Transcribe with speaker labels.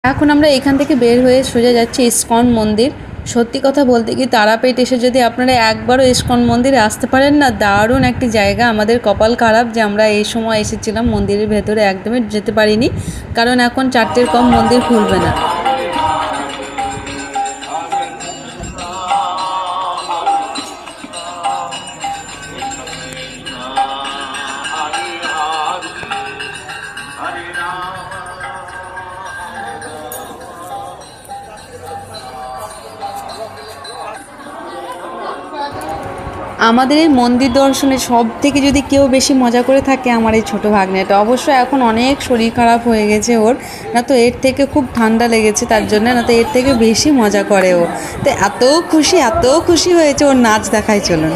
Speaker 1: এখন আমরা এখান থেকে বের হয়ে সোজা যাচ্ছি ইসকন মন্দির। সত্যি কথা বলতে কি, তারাপীঠ এসে যদি আপনারা একবারও ইসকন মন্দিরে আসতে পারেন না, দারুণ একটি জায়গা। আমাদের কপাল খারাপ যে আমরা এই সময় এসেছিলাম, মন্দিরের ভেতরে একদমই যেতে পারিনি, কারণ এখন 4টের কম মন্দির খুলবে না। আমাদের এই মন্দির দর্শনে সব থেকে যদি কেউ বেশি মজা করে থাকে, আমার এই ছোটো ভাগ্নেটা। অবশ্য এখন অনেক শরীর খারাপ হয়ে গেছে ওর, না তো এর থেকে খুব ঠান্ডা লেগেছে তার জন্য, না তো এর থেকে বেশি মজা করে ও। তো এত খুশি হয়েছে, ওর নাচ দেখায় চলুন।